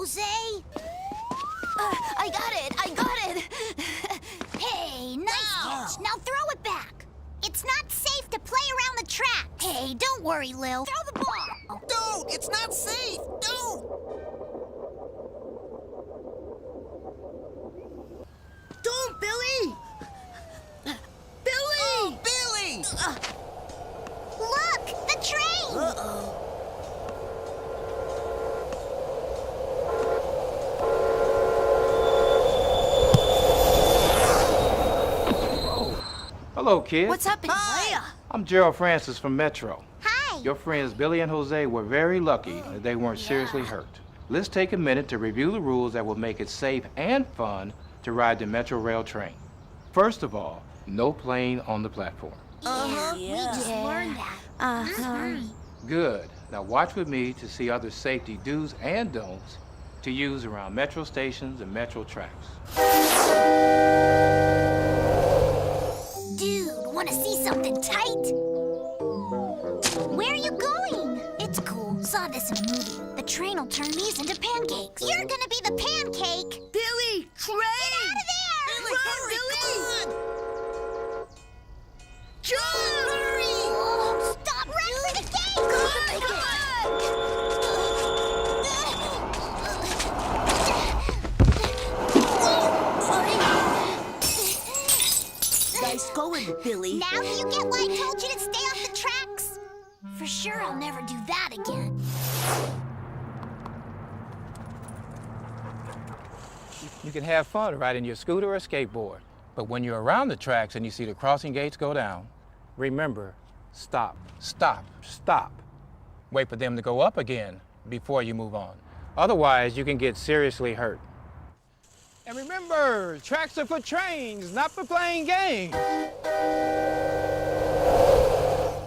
Jose! I got it! Hey, nice catch. Now throw it back. It's not safe to play around the track. Hey, don't worry, Lil. Throw the ball. Don't! It's not safe! Don't! Don't, Billy! Billy! Oh, Billy! Look, the train! Uh-oh. Hello, kids. What's happening? I'm Gerald Francis from Metro. Hi. Your friends Billy and Jose were very lucky that they weren't seriously hurt. Let's take a minute to review the rules that will make it safe and fun to ride the Metro Rail train. First of all, no playing on the platform. We just learned that. Good. Now watch with me to see other safety do's and don'ts to use around Metro stations and Metro tracks. Dude, wanna see something tight? Where are you going? It's cool. Saw this in a movie. The train will turn these into pancakes. You're gonna be the pancake. Billy! Train! Get out of there! Billy, Run, hurry! Billy! Come on! John! Hurry! Oh, stop! Run for the gate! Nice going, Billy. Now do you get why I told you to stay off the tracks? For sure I'll never do that again. You can have fun riding your scooter or skateboard, but when you're around the tracks and you see the crossing gates go down, remember, stop, stop, stop. Wait for them to go up again before you move on. Otherwise, you can get seriously hurt. And remember, tracks are for trains, not for playing games.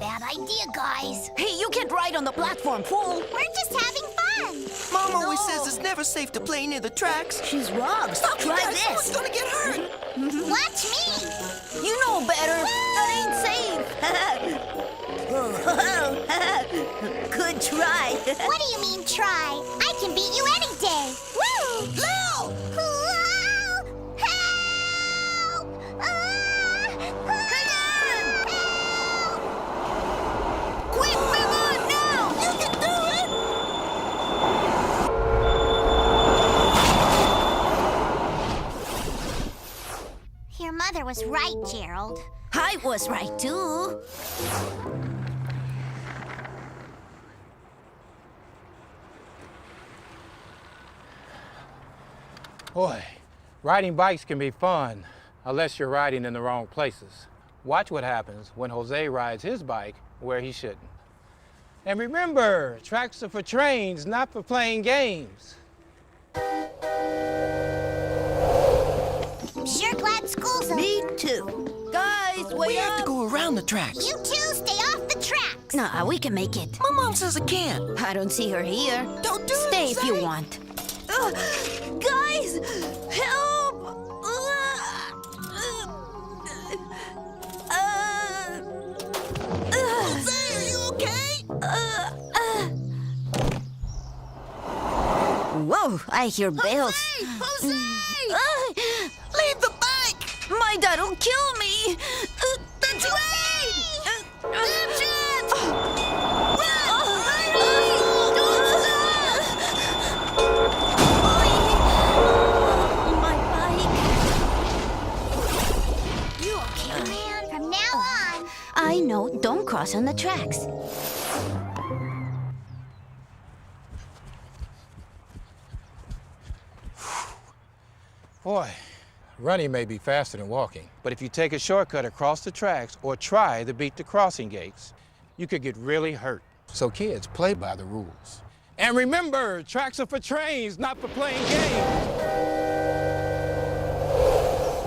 Bad idea, guys. Hey, you can't ride on the platform, fool! We're just having fun. Mom always says it's never safe to play near the tracks. She's wrong. Stop. Try Someone's this. gonna get hurt! Watch me. You know better! That ain't safe! Good try. What do you mean, try? I can beat you any day. Woo! Lil! Help! Hang on! Quick, move on now! You can do it! Your mother was right, Gerald. I was right, too. Boy, riding bikes can be fun, unless you're riding in the wrong places. Watch what happens when Jose rides his bike where he shouldn't. And remember, tracks are for trains, not for playing games. I'm sure glad school's over. Me too. Guys, We wait have to up! go around the tracks. You two stay off the tracks. Nah, we can make it. My mom says I can't. I don't see her here. Don't do it, Stay if you Zay. want. Guys! Help! Zay, are you okay? Whoa, I hear bells. Jose! Leave the bike! My dad will kill me! The train! Catch it! My bike. You okay, man? From now on. I know, don't cross on the tracks. Boy, running may be faster than walking, but if you take a shortcut across the tracks or try to beat the crossing gates, you could get really hurt. So kids, play by the rules. And remember, tracks are for trains, not for playing games.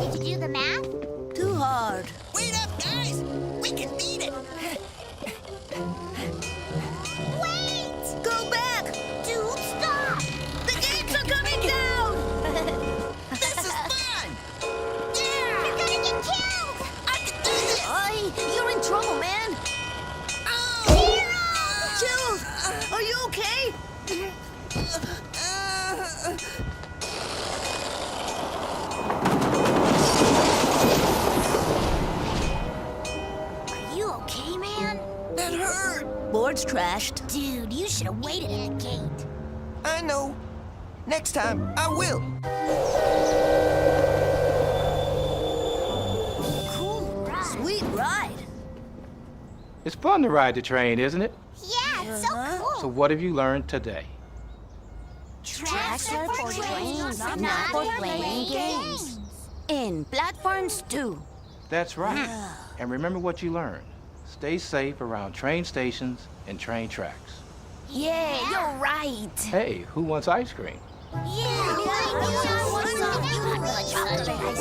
Did you do the math? Too hard. Wait up, guys! We can beat it! Wait! Go back! Dude, stop! The gates are coming down! This is fun! You're gonna get killed! I can do this! You're in trouble, man. Gerald! Are you okay? Are you okay, man? That hurt. Board's trashed. Dude, you should have waited at the gate. I know. Next time, I will. Cool ride. Sweet ride. It's fun to ride the train, isn't it? Yeah, it's so cool. So what have you learned today? Tracks are for trains, not for playing games. In platforms too. That's right. And remember what you learned. Stay safe around train stations and train tracks. Yeah, you're right. Hey, who wants ice cream? Yeah, I want some. You want chocolate.